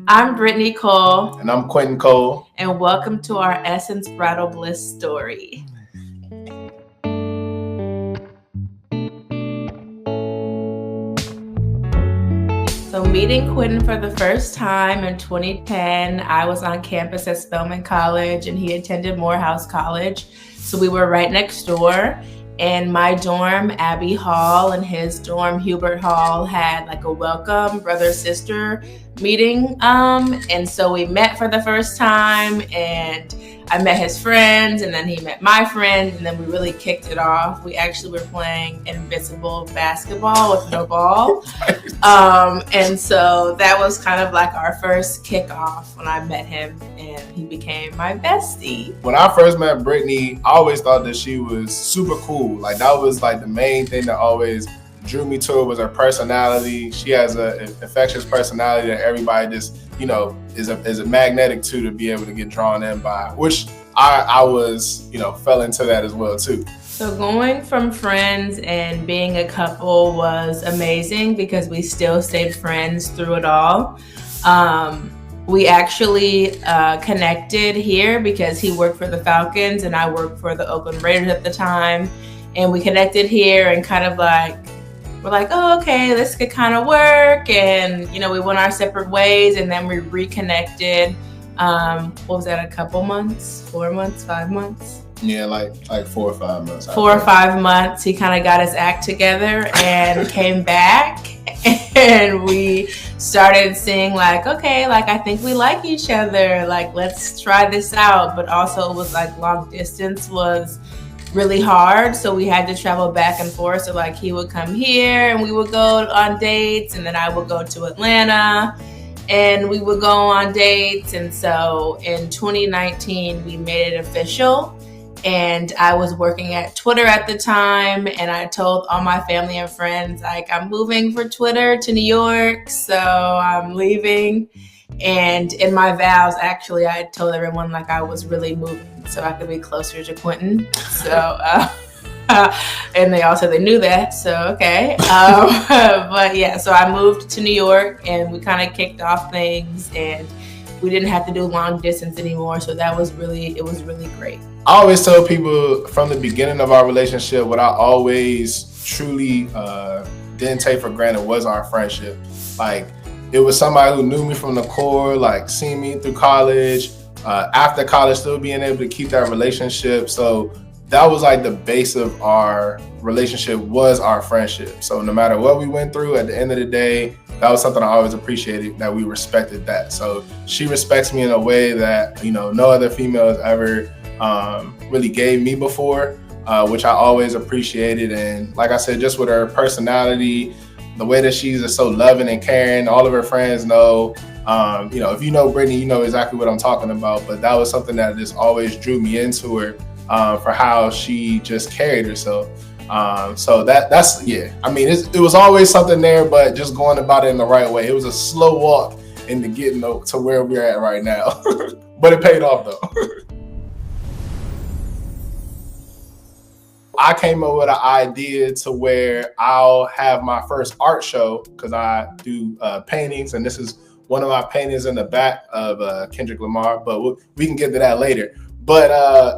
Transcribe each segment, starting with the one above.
I'm Brittany Cole. And I'm Quentin Cole. And welcome to our Essence Bridal Bliss story. So meeting Quentin for the first time in 2010, I was on campus at Spelman College and he attended Morehouse College. So we were right next door. And my dorm, Abbey Hall, and his dorm, Hubert Hall, had like a welcome brother-sister meeting. And so we met for the first time, and I met his friends, and then he met my friends, and then we really kicked it off. We actually were playing invisible basketball with no ball. And so that was kind of like our first kickoff when I met him, and he became my bestie. When I first met Brittany, I always thought that she was super cool. Like that was like the main thing that always drew me to her was her personality. She has an infectious personality that everybody just, is a magnetic to be able to get drawn in by, which I was, fell into that as well too. So going from friends and being a couple was amazing because we still stayed friends through it all. We actually connected here because he worked for the Falcons and I worked for the Oakland Raiders at the time. And we connected here and kind of like, we're like, oh, okay, this could kind of work. And, we went our separate ways and then we reconnected. What was that, a couple months, 4 months, 5 months? Yeah, like 4 or 5 months. 4 or 5 months. He kind of got his act together and came back. And we started seeing like, okay, like I think we like each other. Like, let's try this out. But also it was like long distance was really hard. So we had to travel back and forth. So like he would come here and we would go on dates. And then I would go to Atlanta and we would go on dates. And so in 2019, we made it official. And I was working at Twitter at the time, and I told all my family and friends, like, I'm moving for Twitter to New York, so I'm leaving. And in my vows, actually, I told everyone, like, I was really moving so I could be closer to Quentin. So, and they all said they knew that, so okay. But yeah, so I moved to New York, and we kind of kicked off things, and we didn't have to do long distance anymore, so it was really great. I always tell people from the beginning of our relationship, what I always truly didn't take for granted was our friendship. Like, it was somebody who knew me from the core, like seeing me through college, after college, still being able to keep that relationship. So that was like the base of our relationship was our friendship. So no matter what we went through, at the end of the day, that was something I always appreciated, that we respected that. So she respects me in a way that, no other female has ever really gave me before, which I always appreciated. And like I said, just with her personality, the way that she's just so loving and caring, all of her friends know, if you know Brittany, you know exactly what I'm talking about. But that was something that just always drew me into her for how she just carried herself. So that's, yeah, I mean, it was always something there, but just going about it in the right way. It was a slow walk into getting to where we're at right now, but it paid off though. I came up with an idea to where I'll have my first art show because I do paintings, and this is one of my paintings in the back of Kendrick Lamar, but we can get to that later. But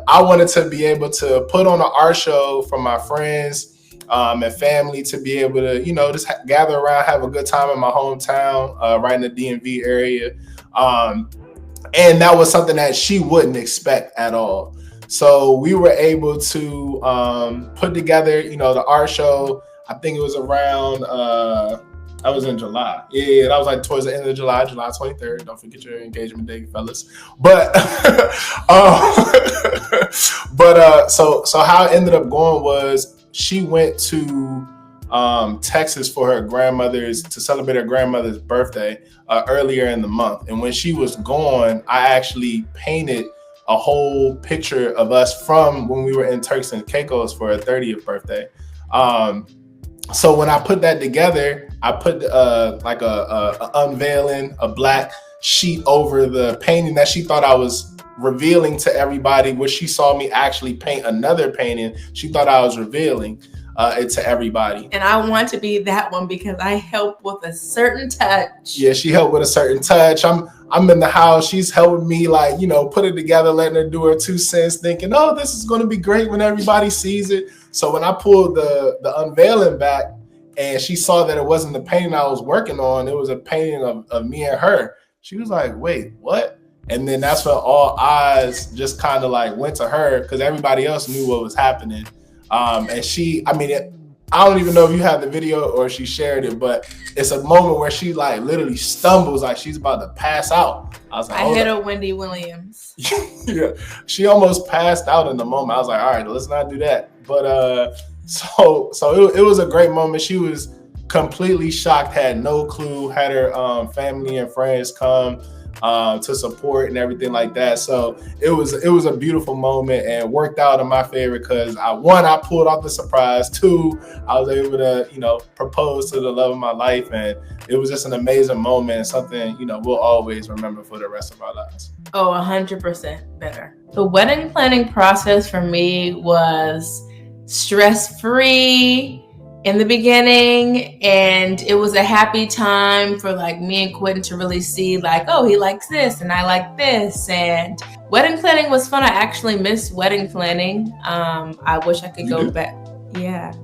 I wanted to be able to put on an art show for my friends and family to be able to, just gather around, have a good time in my hometown, right in the DMV area. And that was something that she wouldn't expect at all. So we were able to put together, the art show. I think it was around, that was in July. Yeah, that was like towards the end of July 23rd. Don't forget your engagement day, fellas. But, so how it ended up going was she went to Texas for to celebrate her grandmother's birthday earlier in the month. And when she was gone, I actually painted a whole picture of us from when we were in Turks and Caicos for her 30th birthday. So when I put that together, I put like a unveiling, a black sheet over the painting that she thought I was revealing to everybody, which she saw me actually paint another painting she thought I was revealing. it to everybody. And I want to be that one because I help with a certain touch. Yeah, she helped with a certain touch. I'm in the house. She's helping me, like, put it together, letting her do her 2 cents, thinking, oh, this is going to be great when everybody sees it. So when I pulled the unveiling back and she saw that it wasn't the painting I was working on, it was a painting of me and her. She was like, wait, what? And then that's when all eyes just kind of like went to her because everybody else knew what was happening. And I don't even know if you have the video or she shared it, but it's a moment where she like literally stumbles like she's about to pass out. I was like, I hit a Wendy Williams. Yeah, she almost passed out in the moment. I was like, all right, let's not do that. But so it was a great moment. She was completely shocked, had no clue, had her family and friends come to support and everything like that. So it was a beautiful moment and worked out in my favor because I pulled off the surprise. 2, I was able to propose to the love of my life, and it was just an amazing moment and something we'll always remember for the rest of our lives. Oh, 100% better. The wedding planning process for me was stress-free in the beginning, and it was a happy time for like me and Quentin to really see like, oh, he likes this and I like this. And wedding planning was fun. I actually miss wedding planning. I wish I could go back. Yeah.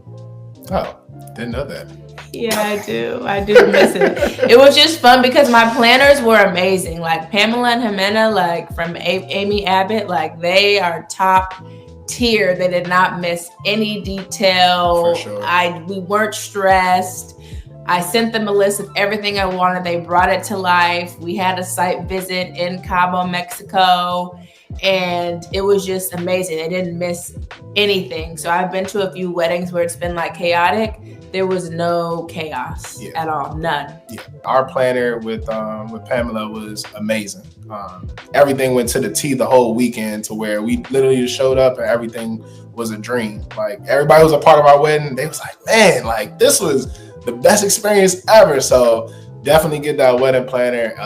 Oh, didn't know that. Yeah, I do miss it. It was just fun because my planners were amazing. Like Pamela and Jimena, like from Amy Abbott, like they are top tier. They did not miss any detail. For sure. We weren't stressed. I sent them a list of everything I wanted. They brought it to life. We had a site visit in Cabo, Mexico, and it was just amazing. They didn't miss anything. So I've been to a few weddings where it's been like chaotic. There was no chaos at all, none. Yeah, our planner with Pamela was amazing. Everything went to the T the whole weekend to where we literally just showed up and everything was a dream. Like everybody was a part of our wedding. They was like, man, like this was the best experience ever. So definitely get that wedding planner,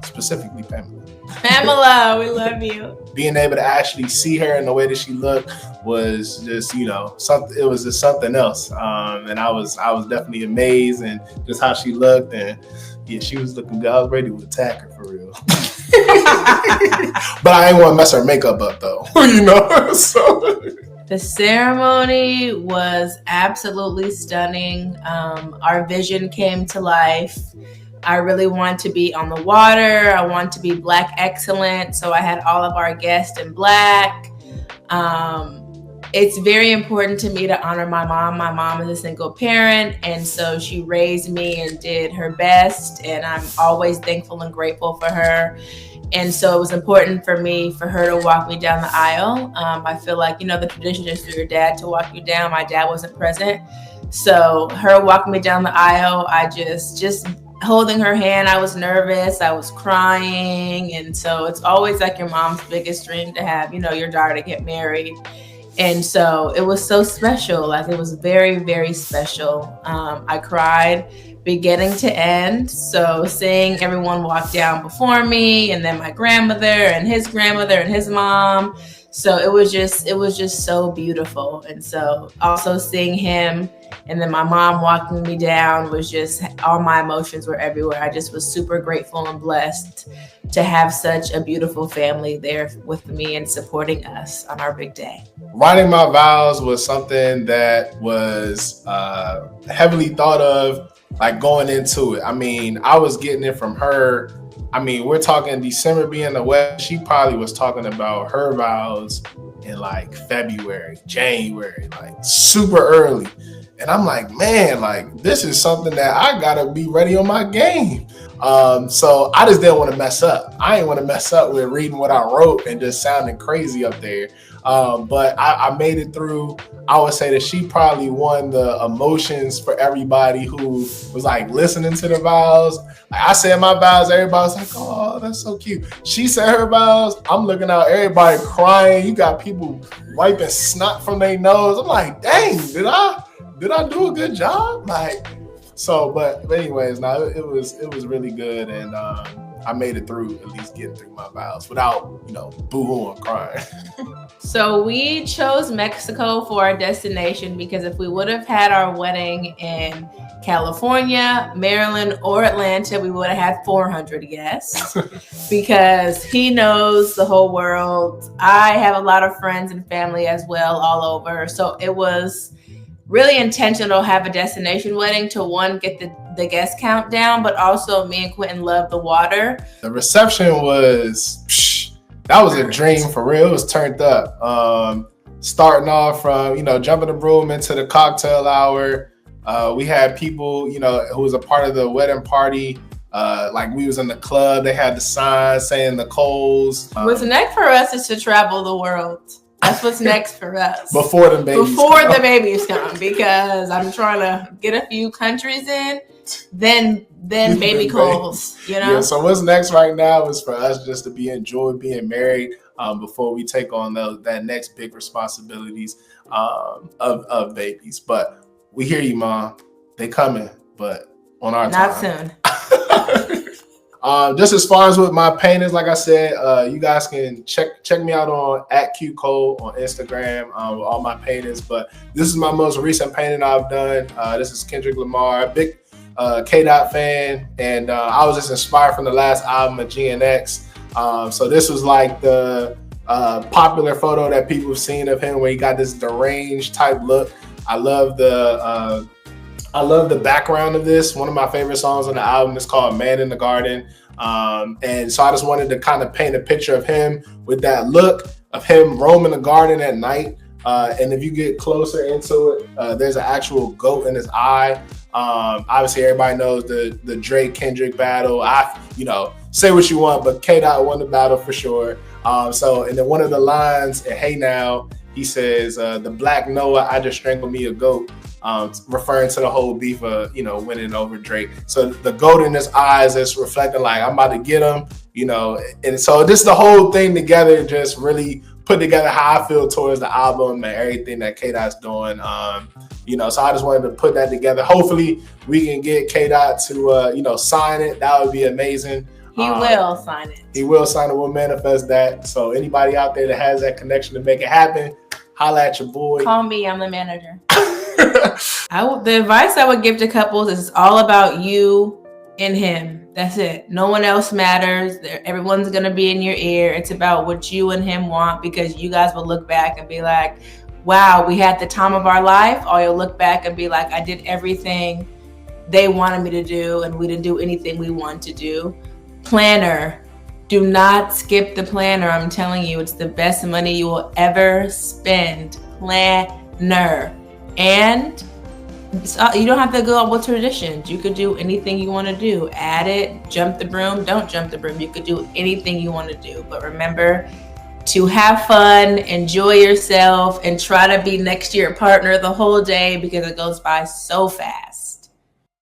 specifically Pamela. Pamela, we love you. Being able to actually see her in the way that she looked was just, something. It was just something else. And I was definitely amazed and just how she looked, and yeah, she was looking good. I was ready to attack her for real. But I ain't want to mess her makeup up though, So the ceremony was absolutely stunning. Our vision came to life. I really want to be on the water. I want to be Black excellent. So I had all of our guests in Black. It's very important to me to honor my mom. My mom is a single parent, and so she raised me and did her best. And I'm always thankful and grateful for her. And so it was important for her to walk me down the aisle. I feel like, the tradition is for your dad to walk you down. My dad wasn't present. So her walking me down the aisle, I just holding her hand, I was nervous, I was crying. And so it's always like your mom's biggest dream to have, your daughter to get married. And so it was so special. Like it was very, very special. I cried beginning to end. So seeing everyone walk down before me, and then my grandmother and his mom. So it was just so beautiful. And so also seeing him and then my mom walking me down was just, all my emotions were everywhere. I just was super grateful and blessed to have such a beautiful family there with me and supporting us on our big day. Writing my vows was something that was heavily thought of, like going into it. I mean, I was getting it from her. I mean, we're talking December being the wedding. She probably was talking about her vows in like February, January, like super early. And I'm like, man, like this is something that I gotta be ready on my game. So I just didn't want to mess up. I didn't want to mess up with reading what I wrote and just sounding crazy up there. But I made it through. I would say that she probably won the emotions for everybody who was like listening to the vows. Like I said my vows, everybody was like, oh, that's so cute. She said her vows. I'm looking out, everybody crying. You got people wiping snot from their nose. I'm like, dang, did I do a good job? Like, so, but anyways, no, it was really good. And I made it through, at least getting through my vows without, boo-hooing, crying. So we chose Mexico for our destination because if we would have had our wedding in California, Maryland, or Atlanta, we would have had 400 guests because he knows the whole world. I have a lot of friends and family as well all over. So it was really intentional to have a destination wedding to, one, get the guest count down, but also me and Quentin love the water. The reception was, that was a dream for real. It was turned up. Starting off from, jumping the broom into the cocktail hour. We had people, who was a part of the wedding party. Like we was in the club. They had the sign saying Nicole's. What's next for us is to travel the world. That's what's next for us. Before the babies come, because I'm trying to get a few countries in, then baby calls, Yeah, so what's next right now is for us just to enjoy being married before we take on that next big responsibilities of babies. But we hear you, Mom. They coming, but on our time. Not soon. Just as far as with my paintings, like I said, you guys can check me out on @QCole on Instagram with all my paintings. But this is my most recent painting I've done. This is Kendrick Lamar, big K-Dot fan, and I was just inspired from the last album of GNX. So this was like the popular photo that people have seen of him, where he got this deranged type look. I love the background of this. One of my favorite songs on the album is called Man in the Garden. And so I just wanted to kind of paint a picture of him with that look of him roaming the garden at night. And if you get closer into it, there's an actual goat in his eye. Obviously everybody knows the Drake Kendrick battle. Say what you want, but K-Dot won the battle for sure. And then one of the lines in Hey Now, he says, the Black Noah, I just strangled me a goat. Referring to the whole beef of, winning over Drake. So the goat in his eyes is reflecting like, I'm about to get him, and so this the whole thing together, just really put together how I feel towards the album and everything that K-Dot's doing. So I just wanted to put that together. Hopefully we can get K-Dot to, sign it. That would be amazing. He will sign it. He will sign it. We'll manifest that. So anybody out there that has that connection to make it happen, holla at your boy. Call me. I'm the manager. The advice I would give to couples is all about you and him. That's it. No one else matters. Everyone's going to be in your ear. It's about what you and him want, because you guys will look back and be like, wow, we had the time of our life. Or you'll look back and be like, I did everything they wanted me to do and we didn't do anything we wanted to do. Planner. Do not skip the planner. I'm telling you, it's the best money you will ever spend. Planner. And you don't have to go with traditions. You could do anything you want to do. Add it, jump the broom, don't jump the broom. You could do anything you want to do. But remember to have fun, enjoy yourself, and try to be next to your partner the whole day, because it goes by so fast.